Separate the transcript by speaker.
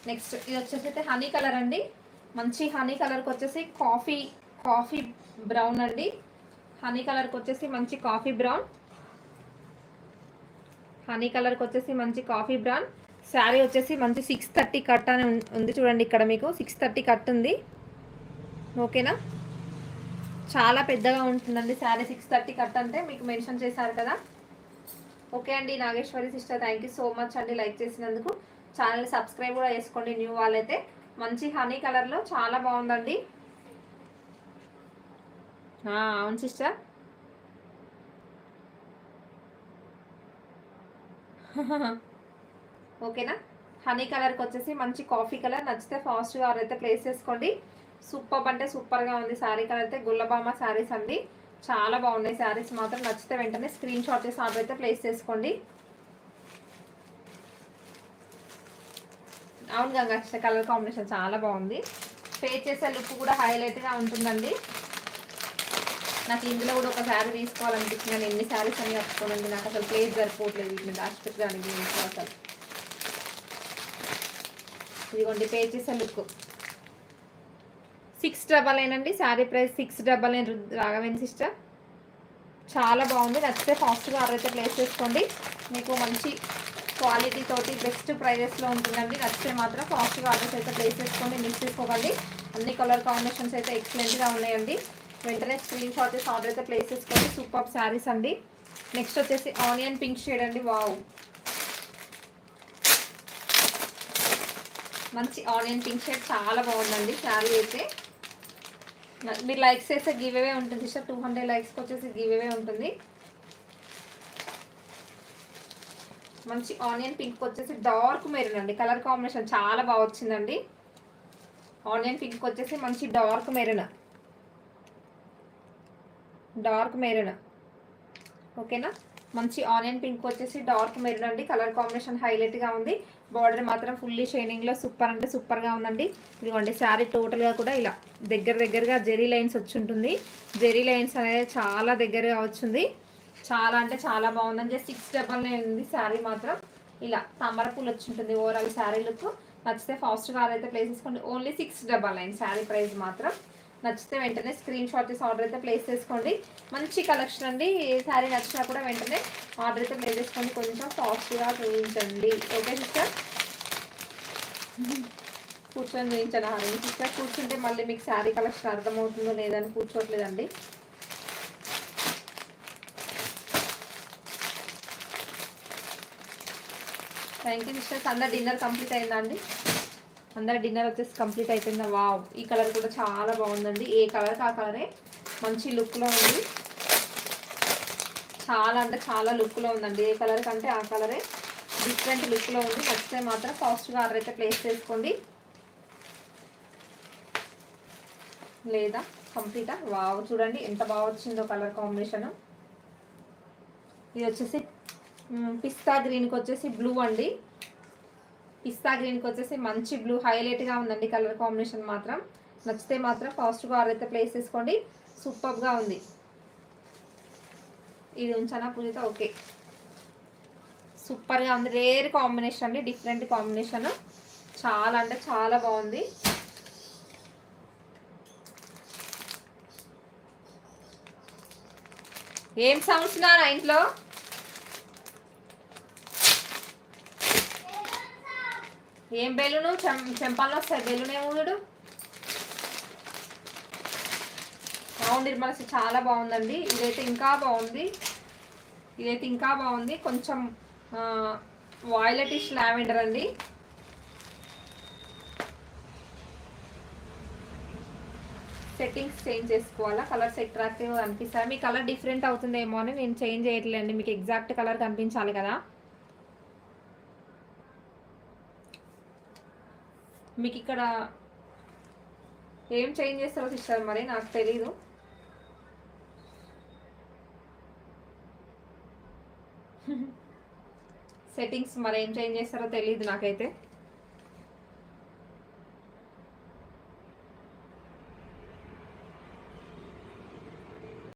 Speaker 1: Next ఇది వచ్చేసి అయితే హనీ కలర్ అండి. మంచి హనీ కలర్కి వచ్చేసి కాఫీ కాఫీ బ్రౌన్ అండి. హనీ కలర్కి వచ్చేసి మంచి కాఫీ బ్రౌన్. హనీ కలర్కి వచ్చేసి మంచి కాఫీ బ్రౌన్. శారీ వచ్చేసి మంచి 630 కట్ అని ఉంది చూడండి. ఇక్కడ మీకు 630 కట్ ఉంది. ఓకేనా, చాలా పెద్దగా ఉంటుందండి శారీ. 630 కట్ అంటే మీకు మెన్షన్ చేశారు కదా. ఓకే అండి Nageswari sister, thank you so much అండి లైక్ చేసినందుకు. ఛానల్ సబ్స్క్రైబ్ కూడా చేసుకోండి న్యూ వాళ్ళైతే. మంచి హనీ కలర్లో చాలా బాగుందండి. అవును సిస్టర్. ఓకేనా, హనీ కలర్కి వచ్చేసి మంచి కాఫీ కలర్. నచ్చితే ఫాస్ట్గా అయితే ప్లేస్ చేసుకోండి. సూపర్ అంటే సూపర్గా ఉంది శారీ కలర్ అయితే. గుల్లబామ శారీస్ అండి, చాలా బాగున్నాయి శారీస్ మాత్రం. నచ్చితే వెంటనే స్క్రీన్ షాట్ చేసి ఆర్డర్ అయితే ప్లేస్ చేసుకోండి. అవును గంగా, కలర్ కాంబినేషన్ చాలా బాగుంది. పే చేసే లుక్ కూడా హైలైట్గా ఉంటుందండి. నాకు ఇందులో కూడా ఒక శారీ తీసుకోవాలనిపించింది. నేను ఎన్ని శారీస్ అని కట్టుకోనండి, నాకు అసలు ప్లేస్ సరిపోవట్లేదు వీటిని దాచిపెట్టడానికి అసలు. ఇదిగోండి పే చేసే లుక్ 699 అండి. Sari price 699 Raghavendra sister. చాలా బాగుంది. నచ్చితే ఫాస్ట్గా ఆర్డర్ అయితే ప్లేస్ చేసుకోండి. మీకు మంచి క్వాలిటీ తోటి బెస్ట్ ప్రైజెస్లో ఉంటుందండి. నచ్చితే మాత్రం ఫాస్ట్గా ఆర్డర్స్ అయితే ప్లేస్ చేసుకోండి, మిస్ చేసుకోకండి. అన్ని కలర్ కాంబినేషన్స్ అయితే ఎక్సలెంట్గా ఉన్నాయండి. వెంటనే స్క్రీన్ షాట్ చేసి ఆర్డర్ అయితే ప్లేస్ చేసుకోండి. సూపర్ శారీస్ అండి. నెక్స్ట్ వచ్చేసి ఆనియన్ పింక్ షేడ్ అండి. వావ్, మంచి ఆనియన్ పింక్ షేడ్ చాలా బాగుందండి శారీ అయితే. మీరు లైక్స్ చేస్తే గివ్ అవే ఉంటుంది సార్. 200 లైక్స్కి వచ్చేసి గివ్ అవే ఉంటుంది. మంచి ఆనియన్ పింక్ వచ్చేసి డార్క్ మెరూన్ అండి. కలర్ కాంబినేషన్ చాలా బాగా వచ్చిందండి. ఆనియన్ పింక్ వచ్చేసి మంచి డార్క్ మెరూన్. ఓకేనా, మంచి ఆనియన్ పింక్ వచ్చేసి డార్క్ మెరూన్ అండి. కలర్ కాంబినేషన్ హైలైట్గా ఉంది. బార్డర్ మాత్రం ఫుల్లీ షైనింగ్లో సూపర్ అంటే సూపర్గా ఉందండి. ఇదిగోండి శారీ టోటల్గా కూడా ఇలా దగ్గరగా జెరీ లైన్స్ వచ్చి ఉంటుంది. జెరీ లైన్స్ అనేది చాలా దగ్గరగా వచ్చింది. చాలా అంటే చాలా బాగుందండి. 699 ఉంది శారీ మాత్రం. ఇలా తామర పూలు వచ్చి ఉంటుంది ఓవరాల్ శారీ లుక్. నచ్చితే ఫాస్ట్గా అయితే ప్లేస్ చేసుకోండి. ఓన్లీ 699 శారీ ప్రైస్ మాత్రం. నచ్చితే వెంటనే స్క్రీన్ షాట్ చేసి ఆర్డర్ అయితే ప్లేస్ చేసుకోండి. మంచి కలెక్షన్ అండి. ఏ శారీ నచ్చినా కూడా వెంటనే ఆర్డర్ అయితే ప్లేస్ చేసుకోండి. కొంచెం ఫాస్ట్గా చూపించండి. ఓకే సిస్టర్, కూర్చొని చూపించాను సిస్టర్. కూర్చుంటే మళ్ళీ మీకు శారీ కలెక్షన్ అర్థమవుతుందో లేదని కూర్చోట్లేదండి. Thank you sisters. అందరు డిన్నర్ కంప్లీట్ అయిందా అండి? అందరు డిన్నర్ వచ్చేసి కంప్లీట్ అయిపోయిందా? వావ్, ఈ కలర్ కూడా చాలా బాగుందండి. ఏ కలర్ ఆ కలరే మంచి లుక్లో ఉంది. చాలా అంటే చాలా లుక్లో ఉందండి. ఏ కలర్ కంటే ఆ కలరే డిఫరెంట్ లుక్లో ఉంది. నచ్చితే మాత్రం ఫాస్ట్గా ఆర్డర్ అయితే ప్లేస్ చేసుకోండి. లేదా కంప్లీటా? వావ్, చూడండి ఎంత బాగా వచ్చిందో కలర్ కాంబినేషన్. ఇది వచ్చేసి పిస్తా గ్రీన్కి వచ్చేసి బ్లూ అండి. పిస్తా గ్రీన్కి వచ్చేసి మంచి బ్లూ హైలైట్గా ఉందండి కలర్ కాంబినేషన్ మాత్రం. నచ్చితే మాత్రం ఫాస్ట్గా ఆర్డర్ అయితే ప్లేస్ చేసుకోండి. సూపర్గా ఉంది. ఇది ఉంచానా పూజిత? ఓకే, సూపర్గా ఉంది. రేర్ కాంబినేషన్ అండి, డిఫరెంట్ కాంబినేషన్. చాలా అంటే చాలా బాగుంది. ఏం సౌండ్స్ నా ఇంట్లో? ఏం బెలూను? చెంపాల్లో వస్తాయి బెలూన్. ఏముడు? అవును నిర్మల, చాలా బాగుందండి. ఇదైతే ఇంకా బాగుంది. కొంచెం వాయిలెటిష్ లావెండర్ అండి. సెట్టింగ్స్ చేంజ్ చేసుకోవాలా? కలర్స్ అట్రాక్టివ్గా కనిపిస్తాయి. మీ కలర్ డిఫరెంట్ అవుతుందేమో అని నేను చేంజ్ చేయట్లేదండి. మీకు ఎగ్జాక్ట్ కలర్ కనిపించాలి కదా. మీకు ఇక్కడ ఏం చేంజ్ చేస్తారో సిస్టర్ మరి నాకు తెలీదు. సెట్టింగ్స్ మరి ఏం చేంజ్ చేస్తారో తెలియదు నాకైతే.